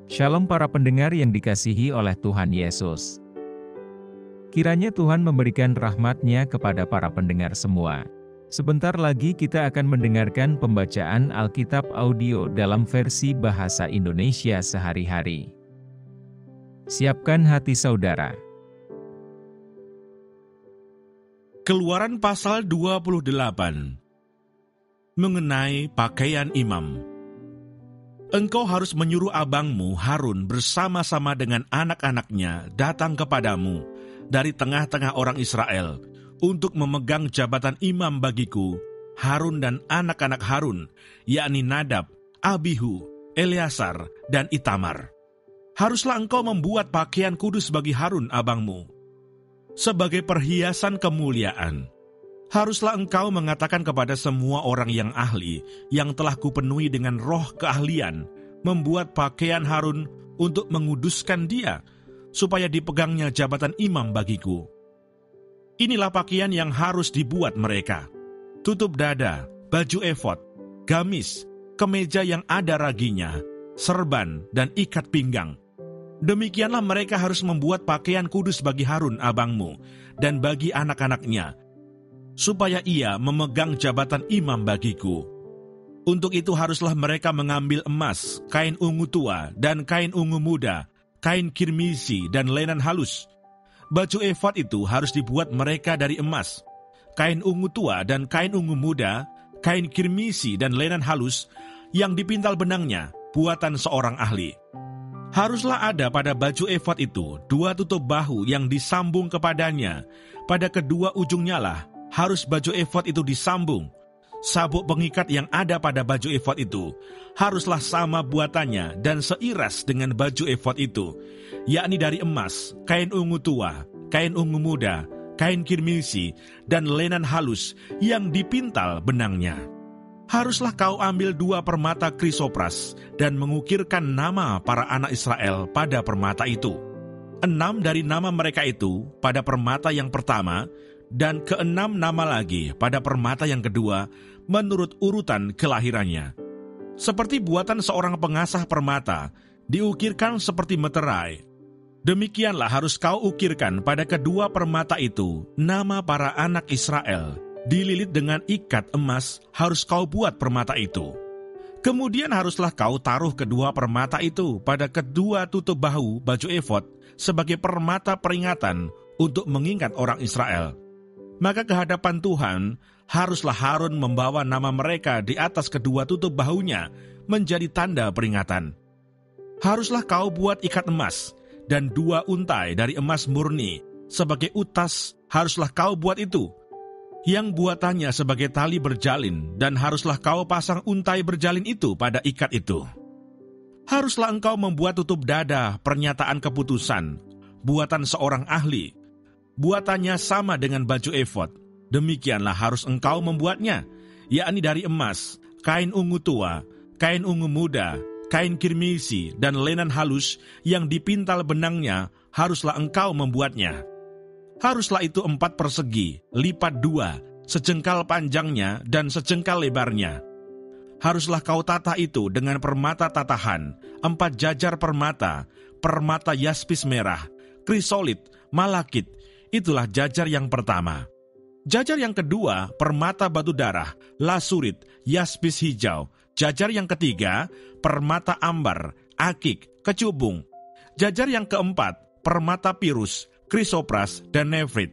Shalom para pendengar yang dikasihi oleh Tuhan Yesus. Kiranya Tuhan memberikan rahmat-Nya kepada para pendengar semua. Sebentar lagi kita akan mendengarkan pembacaan Alkitab audio dalam versi bahasa Indonesia sehari-hari. Siapkan hati saudara. Keluaran pasal 28 mengenai pakaian imam. Engkau harus menyuruh abangmu Harun bersama-sama dengan anak-anaknya datang kepadamu dari tengah-tengah orang Israel untuk memegang jabatan imam bagiku, Harun dan anak-anak Harun, yakni Nadab, Abihu, Eleazar, dan Itamar. Haruslah engkau membuat pakaian kudus bagi Harun abangmu sebagai perhiasan kemuliaan. Haruslah engkau mengatakan kepada semua orang yang ahli, yang telah kupenuhi dengan roh keahlian, membuat pakaian Harun untuk menguduskan dia, supaya dipegangnya jabatan imam bagiku. Inilah pakaian yang harus dibuat mereka: tutup dada, baju efod, gamis, kemeja yang ada raginya, serban, dan ikat pinggang. Demikianlah mereka harus membuat pakaian kudus bagi Harun abangmu, dan bagi anak-anaknya, supaya ia memegang jabatan imam bagiku. Untuk itu haruslah mereka mengambil emas, kain ungu tua, dan kain ungu muda, kain kirmisi, dan lenan halus. Baju efod itu harus dibuat mereka dari emas, kain ungu tua dan kain ungu muda, kain kirmisi dan lenan halus, yang dipintal benangnya, buatan seorang ahli. Haruslah ada pada baju efod itu 2 tutup bahu yang disambung kepadanya. Pada kedua ujungnya lah harus baju efod itu disambung. Sabuk pengikat yang ada pada baju efod itu haruslah sama buatannya dan seiras dengan baju efod itu, yakni dari emas, kain ungu tua, kain ungu muda, kain kirmisi, dan lenan halus yang dipintal benangnya. Haruslah kau ambil 2 permata krisopras dan mengukirkan nama para anak Israel pada permata itu. 6 dari nama mereka itu pada permata yang pertama, dan ke-6 nama lagi pada permata yang kedua, menurut urutan kelahirannya. Seperti buatan seorang pengasah permata, diukirkan seperti meterai. Demikianlah harus kau ukirkan pada kedua permata itu nama para anak Israel. Dililit dengan ikat emas harus kau buat permata itu. Kemudian haruslah kau taruh kedua permata itu pada kedua tutup bahu baju efod sebagai permata peringatan untuk mengingat orang Israel. Maka kehadapan Tuhan, haruslah Harun membawa nama mereka di atas kedua tutup bahunya menjadi tanda peringatan. Haruslah kau buat ikat emas, dan 2 untai dari emas murni sebagai utas haruslah kau buat itu, yang buatannya sebagai tali berjalin, dan haruslah kau pasang untai berjalin itu pada ikat itu. Haruslah engkau membuat tutup dada pernyataan keputusan, buatan seorang ahli, buatannya sama dengan baju efod. Demikianlah harus engkau membuatnya, yakni dari emas, kain ungu tua, kain ungu muda, kain kirmisi, dan lenan halus yang dipintal benangnya, haruslah engkau membuatnya. Haruslah itu 4 persegi, lipat 2, sejengkal panjangnya dan sejengkal lebarnya. Haruslah kau tata itu dengan permata tatahan, 4 jajar permata, permata yaspis merah, krisolit, malakit. Itulah jajar yang pertama. Jajar yang kedua, permata batu darah, lasurit, yaspis hijau. Jajar yang ketiga, permata ambar, akik, kecubung. Jajar yang keempat, permata pirus, krisopras, dan nefrit.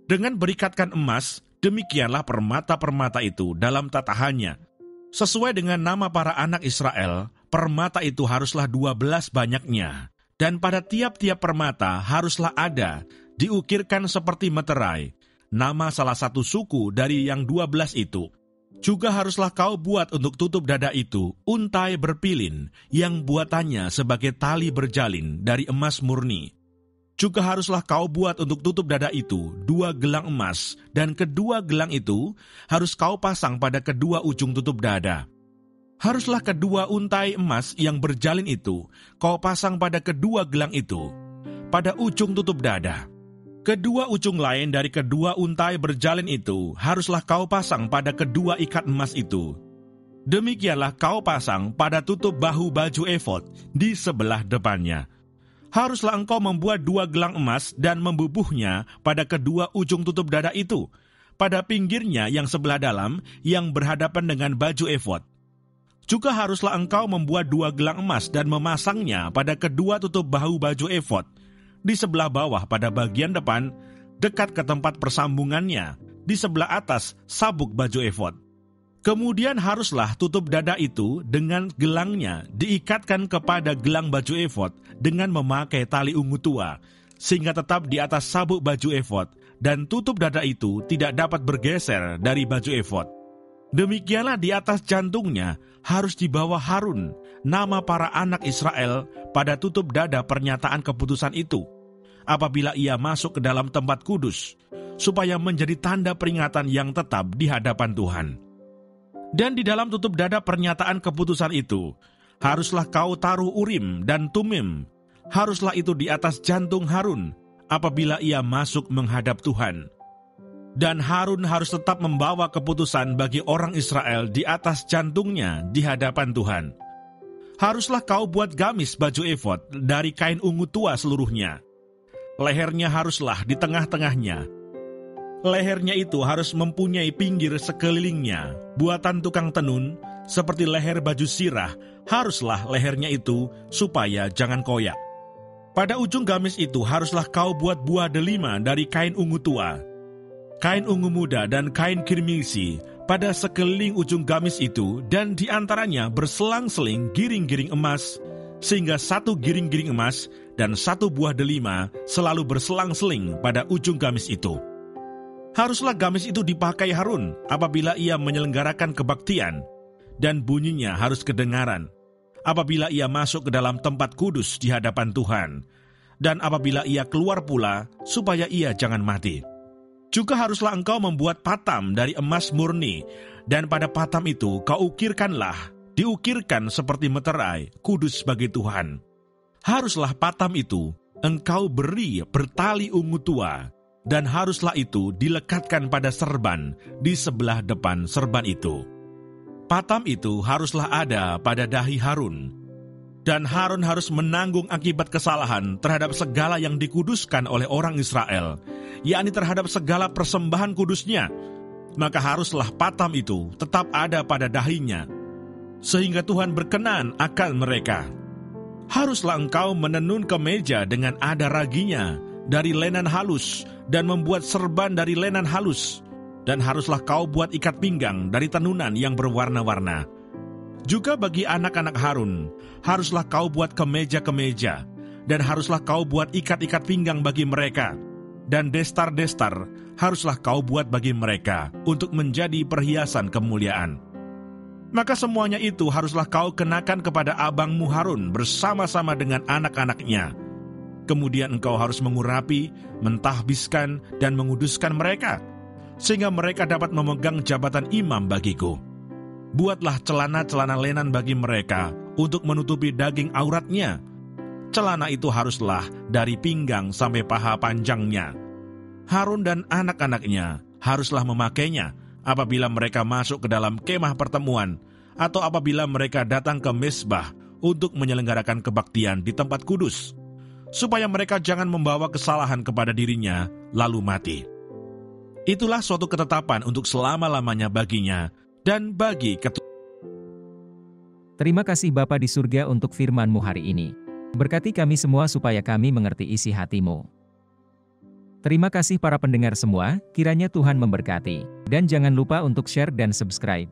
Dengan berikatkan emas, demikianlah permata-permata itu dalam tatahannya. Sesuai dengan nama para anak Israel, permata itu haruslah 12 banyaknya. Dan pada tiap-tiap permata haruslah ada, diukirkan seperti meterai, nama salah satu suku dari yang 12 itu. Juga haruslah kau buat untuk tutup dada itu untai berpilin, yang buatannya sebagai tali berjalin dari emas murni. Juga haruslah kau buat untuk tutup dada itu 2 gelang emas, dan kedua gelang itu harus kau pasang pada kedua ujung tutup dada. Haruslah kedua untai emas yang berjalin itu kau pasang pada kedua gelang itu, pada ujung tutup dada. Kedua ujung lain dari kedua untai berjalin itu haruslah kau pasang pada kedua ikat emas itu. Demikianlah kau pasang pada tutup bahu baju efod di sebelah depannya. Haruslah engkau membuat 2 gelang emas dan membubuhnya pada kedua ujung tutup dada itu, pada pinggirnya yang sebelah dalam yang berhadapan dengan baju efod. Juga haruslah engkau membuat 2 gelang emas dan memasangnya pada kedua tutup bahu baju efod, di sebelah bawah pada bagian depan, dekat ke tempat persambungannya, di sebelah atas sabuk baju efod. Kemudian haruslah tutup dada itu dengan gelangnya diikatkan kepada gelang baju efod dengan memakai tali ungu tua, sehingga tetap di atas sabuk baju efod, dan tutup dada itu tidak dapat bergeser dari baju efod. Demikianlah di atas jantungnya harus dibawa Harun nama para anak Israel pada tutup dada pernyataan keputusan itu, apabila ia masuk ke dalam tempat kudus, supaya menjadi tanda peringatan yang tetap di hadapan Tuhan. Dan di dalam tutup dada pernyataan keputusan itu, haruslah kau taruh Urim dan Tumim. Haruslah itu di atas jantung Harun, apabila ia masuk menghadap Tuhan. Dan Harun harus tetap membawa keputusan bagi orang Israel di atas jantungnya di hadapan Tuhan. Haruslah kau buat gamis baju efod dari kain ungu tua seluruhnya. Lehernya haruslah di tengah-tengahnya. Lehernya itu harus mempunyai pinggir sekelilingnya, buatan tukang tenun, seperti leher baju sirah, haruslah lehernya itu, supaya jangan koyak. Pada ujung gamis itu haruslah kau buat buah delima dari kain ungu tua, kain ungu muda dan kain kirmisi, pada sekeliling ujung gamis itu, dan di antaranya berselang-seling giring-giring emas, sehingga 1 giring-giring emas dan 1 buah delima selalu berselang-seling pada ujung gamis itu. Haruslah gamis itu dipakai Harun apabila ia menyelenggarakan kebaktian, dan bunyinya harus kedengaran apabila ia masuk ke dalam tempat kudus di hadapan Tuhan, dan apabila ia keluar pula, supaya ia jangan mati. Juga haruslah engkau membuat patam dari emas murni, dan pada patam itu kau diukirkan seperti meterai, kudus bagi Tuhan. Haruslah patam itu engkau beri bertali ungu tua, dan haruslah itu dilekatkan pada serban di sebelah depan serban itu. Patam itu haruslah ada pada dahi Harun, dan Harun harus menanggung akibat kesalahan terhadap segala yang dikuduskan oleh orang Israel, yakni terhadap segala persembahan kudusnya. Maka haruslah patam itu tetap ada pada dahinya, sehingga Tuhan berkenan akan mereka. Haruslah engkau menenun kemeja dengan ada raginya dari lenan halus, dan membuat serban dari lenan halus, dan haruslah kau buat ikat pinggang dari tenunan yang berwarna-warna. Juga bagi anak-anak Harun, haruslah kau buat kemeja-kemeja, dan haruslah kau buat ikat-ikat pinggang bagi mereka, dan destar-destar haruslah kau buat bagi mereka untuk menjadi perhiasan kemuliaan. Maka semuanya itu haruslah kau kenakan kepada abangmu Harun bersama-sama dengan anak-anaknya. Kemudian engkau harus mengurapi, mentahbiskan, dan menguduskan mereka, sehingga mereka dapat memegang jabatan imam bagiku. Buatlah celana-celana lenan bagi mereka untuk menutupi daging auratnya. Celana itu haruslah dari pinggang sampai paha panjangnya. Harun dan anak-anaknya haruslah memakainya apabila mereka masuk ke dalam kemah pertemuan, atau apabila mereka datang ke mezbah untuk menyelenggarakan kebaktian di tempat kudus, supaya mereka jangan membawa kesalahan kepada dirinya, lalu mati. Itulah suatu ketetapan untuk selama-lamanya baginya, dan bagi Terima kasih Bapa di surga untuk firman-Mu hari ini. Berkati kami semua supaya kami mengerti isi hati-Mu. Terima kasih para pendengar semua, kiranya Tuhan memberkati. Dan jangan lupa untuk share dan subscribe.